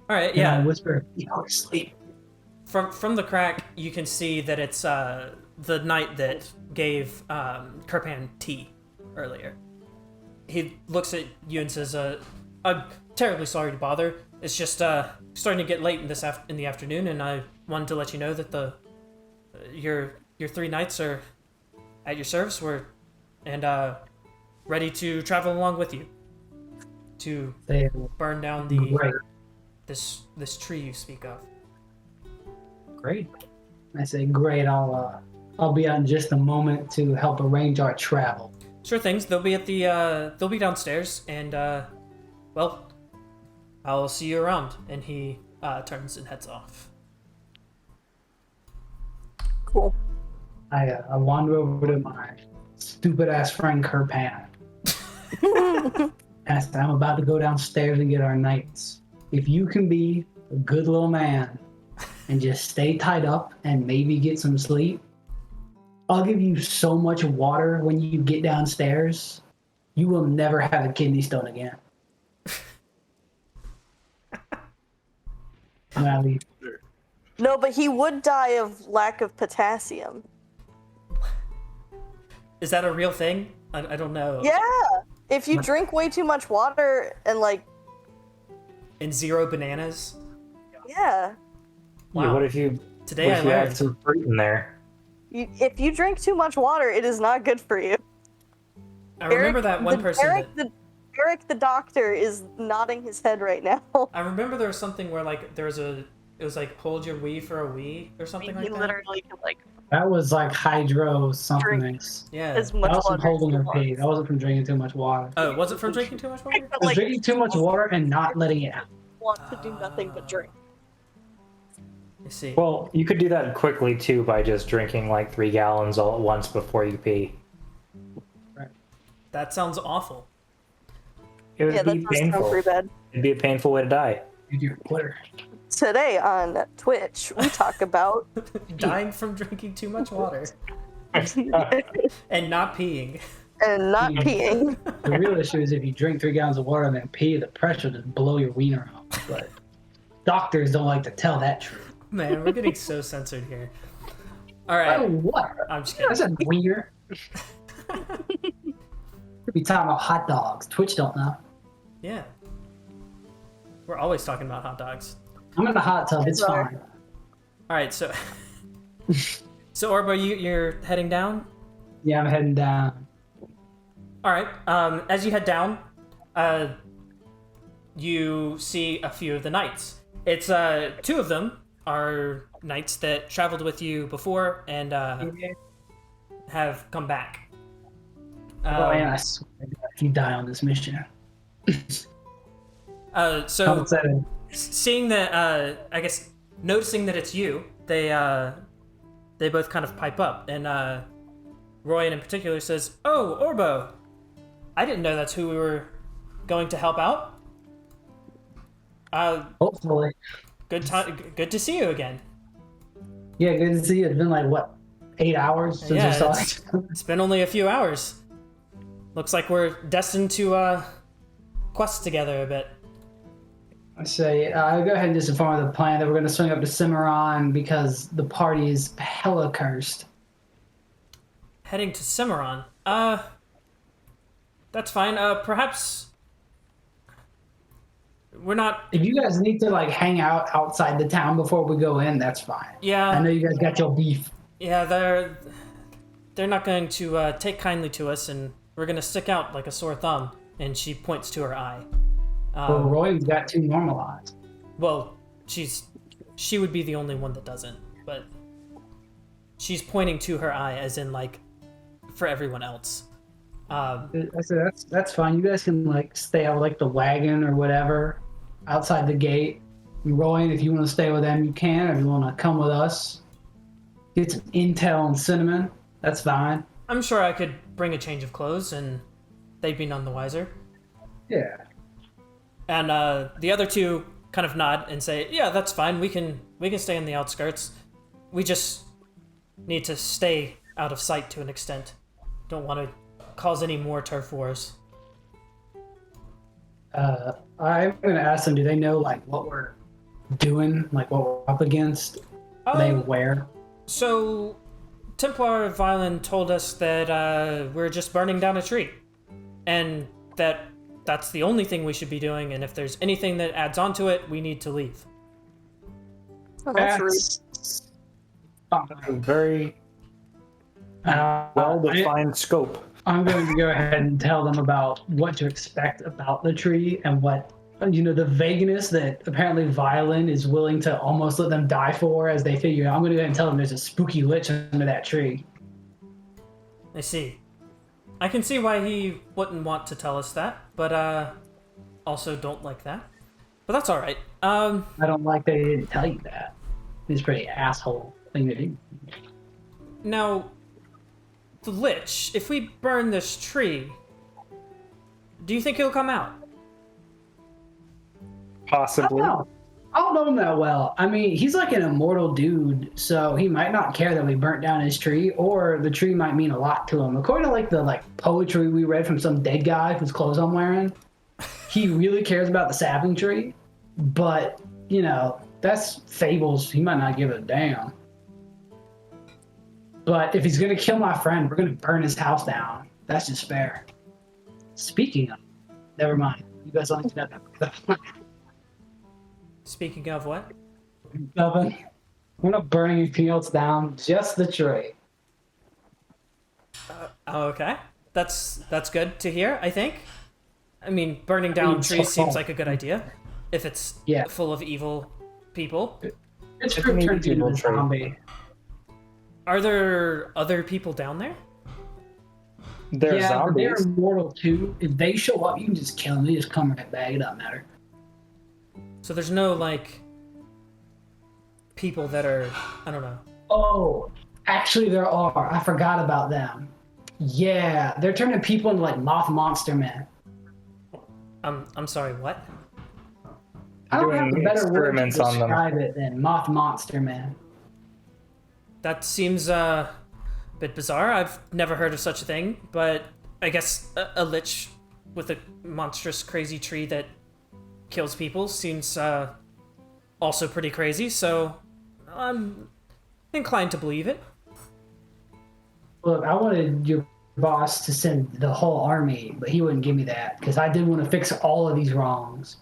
All right. And I Yeah. whisper, "Go to sleep." From the crack, you can see that it's the knight that gave Kerpan tea earlier. He looks at you and says, "I'm terribly sorry to bother. It's just starting to get late in the afternoon, and I wanted to let you know that your 3 knights are at your service. And ready to travel along with you to Say, burn down the great, this tree you speak of. great. I say, great. I'll be out in just a moment to help arrange our travel. Sure things. They'll be at the they'll be downstairs, and well, I'll see you around. And he turns and heads off. Cool. I wander over to my stupid ass friend Kirpan. I said, I'm about to go downstairs and get our knights. If you can be a good little man and just stay tied up and maybe get some sleep, I'll give you so much water when you get downstairs, you will never have a kidney stone again. I'm gonna leave. No, but he would die of lack of potassium. Is that a real thing? I don't know. Yeah. If you drink way too much water and And 0 bananas. yeah. Yeah, what if you Today what I if you learned. add some fruit in there? If you drink too much water, it is not good for you. I remember that one person. Eric the doctor is nodding his head right now. I remember there was something where there was it was like hold your wee for a wee or something He like that. literally could That was like hydro something. Drink. Yeah. as That much wasn't water holding as her he wants. pee. That wasn't from drinking too much water. Oh, was it from drinking too much water? But, It was drinking too much water and not letting it out. Want to do nothing but drink. I see. Well, you could do that quickly too by just drinking like 3 gallons all at once before you pee. That sounds awful. It would Yeah, that be does sound painful. pretty bad. It'd be a painful way to die. You do glitter. Today on Twitch, we talk about Dying from drinking too much water and not peeing. and not peeing. The real issue is if you drink 3 gallons of water and then pee, the pressure just blow your wiener out. But doctors don't like to tell that truth. Man, we're getting so censored here. All Oh, right. what? I'm just I kidding. said wiener. Could be talking about hot dogs. Twitch don't know. Yeah. We're always talking about hot dogs. I'm in the hot tub. It's Sorry. fine. All right, so Orbo, you're heading down. Yeah, I'm heading down. All right. As you head down, you see a few of the knights. It's 2 of them are knights that traveled with you before and have come back. Oh man, I swear to God, if you die on this mission. So Don't say it. seeing that, I guess noticing that it's you, they both kind of pipe up, and Royan in particular says, "Oh, Orbo, I didn't know that's who we were going to help out. Hopefully. Good to see you again. Yeah, good to see you. It's been like, what, 8 hours since Yeah, we saw it's- it? It's been only a few hours. Looks like we're destined to quest together a bit." I say, I'll go ahead and just inform of the plan that we're going to swing up to Cimarron because the party is hella cursed. Heading to Cimarron. That's fine. Perhaps we're not. If you guys need to like hang out outside the town before we go in, that's fine. Yeah. I know you guys got your beef. Yeah, they're not going to take kindly to us, and we're gonna stick out like a sore thumb. And she points to her eye. Well, Roy's got 2 normalized. Well, she would be the only one that doesn't, but she's pointing to her eye as in like for everyone else. I said, that's fine. You guys can like stay out like the wagon or whatever outside the gate. And Roy, if you want to stay with them, you can. If you want to come with us, get some intel and cinnamon, that's fine. I'm sure I could bring a change of clothes, and they'd be none the wiser. Yeah. And the other 2 kind of nod and say, "Yeah, that's fine. We can stay in the outskirts. We just need to stay out of sight to an extent. Don't want to cause any more turf wars." I'm gonna ask them. Do they know like what we're doing, like what we're up against? They aware? So, Templar Violin told us that we're just burning down a tree, and that's the only thing we should be doing. And if there's anything that adds on to it, we need to leave. Oh, that's rude. Very I- well-defined scope. I'm going to go ahead and tell them about what to expect about the tree and what, the vagueness that apparently Violin is willing to almost let them die for as they figure out. I'm going to go ahead and tell them there's a spooky lich under that tree. I see. I can see why he wouldn't want to tell us that, but also don't like that. But that's all right. I don't like they didn't tell you that. It's a pretty asshole thing to do. Now, the Lich, if we burn this tree, do you think he'll come out? Possibly. I don't know him that well. I mean, he's like an immortal dude, so he might not care that we burnt down his tree, or the tree might mean a lot to him. According to the poetry we read from some dead guy whose clothes I'm wearing, he really cares about the sapling tree. But that's fables. He might not give a damn. But if he's gonna kill my friend, we're gonna burn his house down. That's just fair. Speaking of, never mind. You guys don't need to know that. Speaking of what? Nothing. We're not burning anything else down, just the tree. Okay. That's good to hear, I think. I mean, burning down trees seems like a good idea. If it's full of evil people. It's fruit turns into a zombie. Are there other people down there? They're But zombies. they're immortal too. If they show up, you can just kill them. They just come right back. It doesn't matter. So there's no, people that are, I don't know. Oh, actually there are. I forgot about them. Yeah, they're turning people into moth monster men. I'm sorry, what? I don't have a Doing better word to experiments on them. describe it than moth monster man. That seems a bit bizarre. I've never heard of such a thing, but I guess a lich with a monstrous crazy tree that kills people seems also pretty crazy, so I'm inclined to believe it. Look, I wanted your boss to send the whole army, but he wouldn't give me that because I did want to fix all of these wrongs.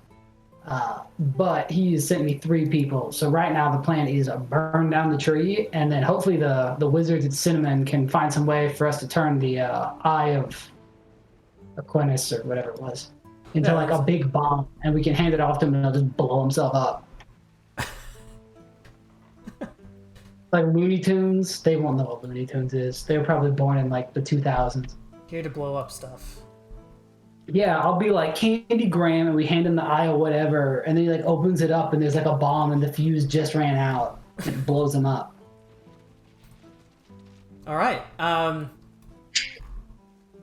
But he has sent me 3 people. So right now the plan is burn down the tree, and then hopefully the wizards at Cinnamon can find some way for us to turn the Eye of Aquinas or whatever it was into a big bomb, and we can hand it off to him and he'll just blow himself up. Like Looney Tunes, they won't know what Looney Tunes is. They were probably born in the 2000s. Here to blow up stuff. Yeah, I'll be like Candy Graham, and we hand him the eye or whatever, and then he opens it up, and there's a bomb, and the fuse just ran out, and it blows him up. All right.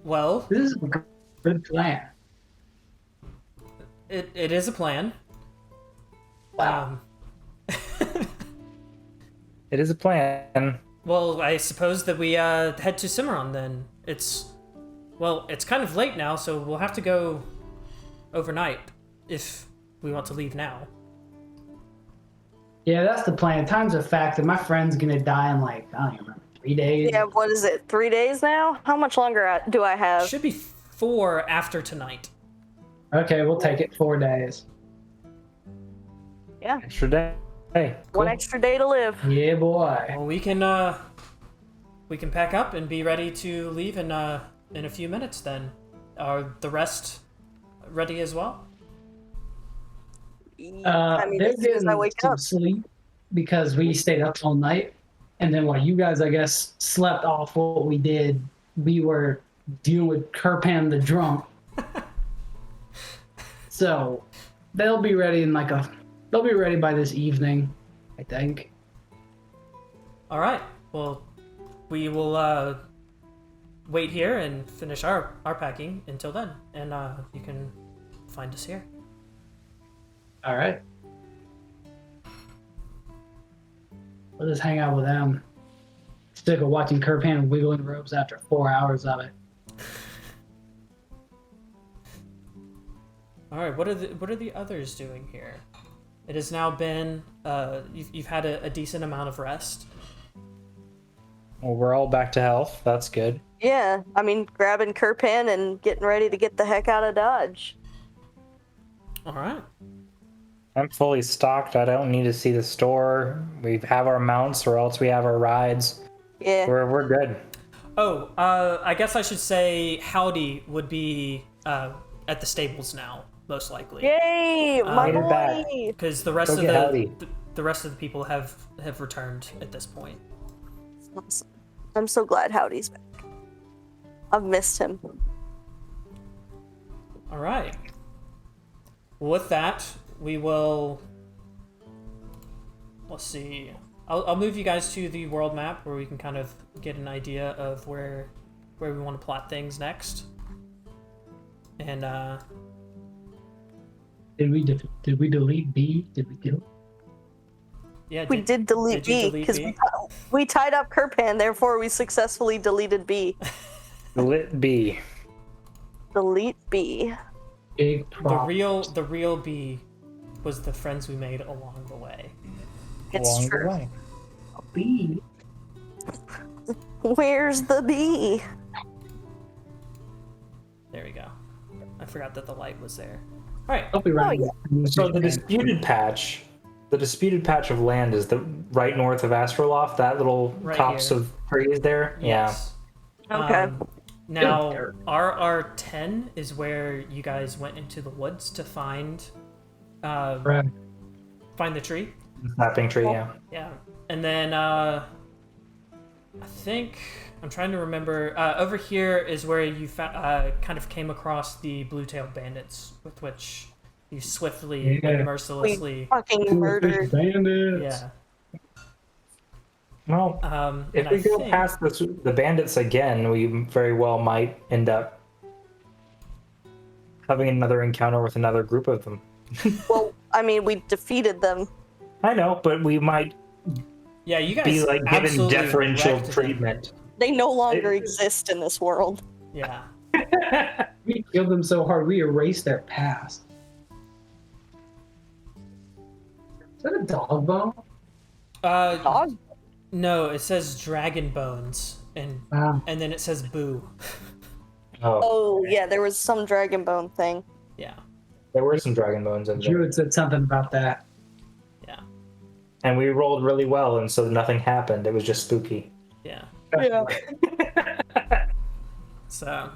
Well, This is a good plan. it is a plan. Wow. It is a plan. Well, I suppose that we head to Cimarron then. It's kind of late now, so we'll have to go overnight if we want to leave now. Yeah, that's the plan. Time's a factor. My friend's gonna die in I don't even remember, 3 days. Yeah, what is it? 3 days now? How much longer do I have? Should be 4 after tonight. Okay, we'll take it 4 days. Yeah, Extra day. Hey, cool. 1 extra day to live. Yeah, boy. Well, we can pack up and be ready to leave in a few minutes. Then, are the rest ready as well? I mean, They're as soon as I getting wake some up. sleep because we stayed up all night, and then while you guys, I guess, slept off what we did, we were dealing with Kirpan the drunk. So they'll be ready in they'll be ready by this evening, I think. All right. Well, we will wait here and finish our packing until then, and you can find us here. All right. We'll just hang out with them. Sick of watching Kirpan wiggling ropes after 4 hours of it. All right. What are the others doing here? It has now been you've had a decent amount of rest. Well, we're all back to health. That's good. Yeah, I mean, grabbing Kirpan and getting ready to get the heck out of Dodge. All right. I'm fully stocked. I don't need to see the store. We have our mounts, or else we have our rides. Yeah. We're good. I guess I should say Howdy would be at the stables now, most likely. Yay, my Made it back. boy! Because the rest Go of get Howdy. the rest of the people have returned at this point. Awesome. I'm so glad Howdy's back. I've missed him. All right. Well, with that, we will. Let's see. I'll move you guys to the world map where we can kind of get an idea of where we want to plot things next. And Did we delete B? Did we kill? yeah, We did delete did you B delete because B? we tied up Kirpan, therefore we successfully deleted B. Lit B. Delete B. Big The problem. real B was the friends we made along the way. It's Along the true. way. B. Where's the B? There we go. I forgot that the light was there. All right. I'll be right. Oh, So the disputed patch of land is the right north of Astroloft. That little Right copse here. of trees there. Yes. Okay. Now, RR10 is where you guys went into the woods to find Right. find the tree. Yeah, snapping tree. Yeah. Yeah. And then I think I'm trying to remember. Over here is where you kind of came across the blue-tailed bandits, with which you swiftly Yeah. and mercilessly. Fucking murdered. Bandits. Yeah. Well, if and we I go think- past the bandits again, we very well might end up having another encounter with another group of them. Well, I mean, we defeated them. I know, but we might Yeah, you guys be like given absolutely deferential wrecked them. treatment. They no longer exist in this world. Yeah. We killed them so hard, we erased their past. Is that a dog bone? Dog? No, it says dragon bones, and Wow. then it says boo. Oh, Oh, yeah, there was some dragon bone thing. Yeah. there were some dragon bones in there, Druid said something about that. Yeah. and we rolled really well, and so nothing happened. It was just spooky. Yeah. Yeah. So.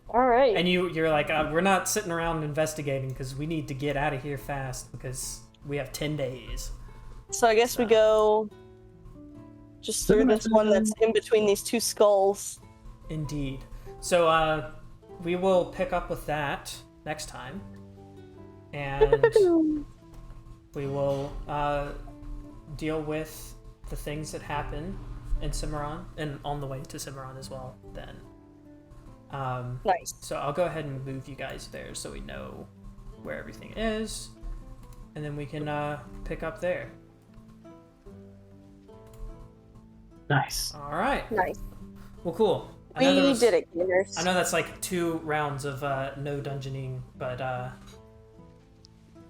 Alright. And you're like, we're not sitting around investigating because we need to get out of here fast because we have 10 days. So I guess we go just through this one that's in between these two skulls. Indeed. So we will pick up with that next time. And we will deal with the things that happen in Cimarron and on the way to Cimarron as well then. Nice. So I'll go ahead and move you guys there so we know where everything is. And then we can pick up there. Nice. All right. Nice. Well, cool. I We know there was- did it, gamers. I know that's like 2 rounds of no dungeoning, but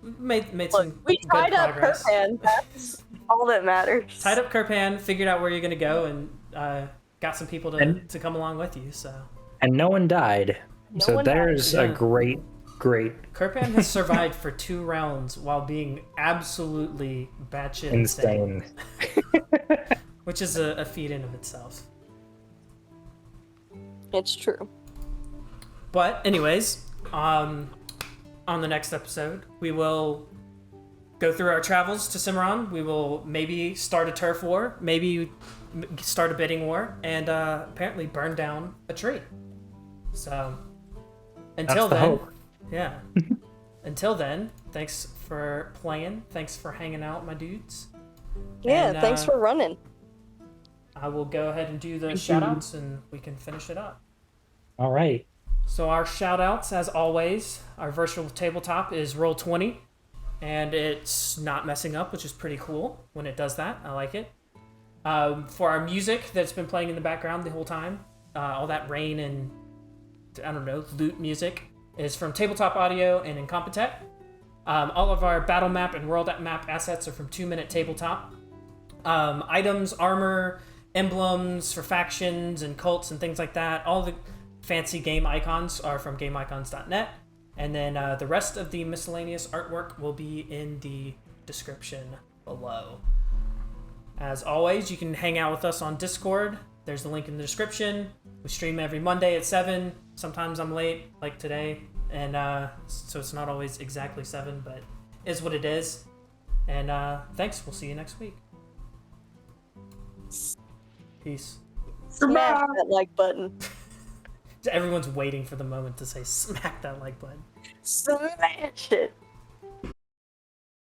made Look, some we good tied up progress. Kirpan. That's all that matters. Tied up Kirpan, figured out where you're gonna go, and got some people to come along with you. So And no one died. No So one there's died, a yeah. great Kirpan has survived for 2 rounds while being absolutely batshit insane, insane. which is a feat in of itself. It's true. But anyways, on the next episode, we will go through our travels to Cimarron. We will maybe start a turf war, maybe start a bidding war, and apparently burn down a tree. So until That's the then, hope. yeah. Until then, thanks for playing. Thanks for hanging out, my dudes. Yeah, And, thanks for running. I will go ahead and do the shoutouts, and we can finish it up. All right. So our shoutouts, as always, our virtual tabletop is Roll20, and it's not messing up, which is pretty cool when it does that. I like it. For our music that's been playing in the background the whole time, all that rain and, I don't know, loot music is from Tabletop Audio and Incompetech. All of our battle map and world map assets are from 2 Minute Tabletop. Items, armor, emblems for factions and cults and things like that, all the fancy game icons are from gameicons.net, and then the rest of the miscellaneous artwork will be in the description below. As always, you can hang out with us on Discord there's the link in the description. We stream every Monday at 7. Sometimes I'm late, like today, and so it's not always exactly 7, but is what it is. And thanks. We'll see you next week. Peace. Smash that like button. Everyone's waiting for the moment to say smack that like button. Smash it.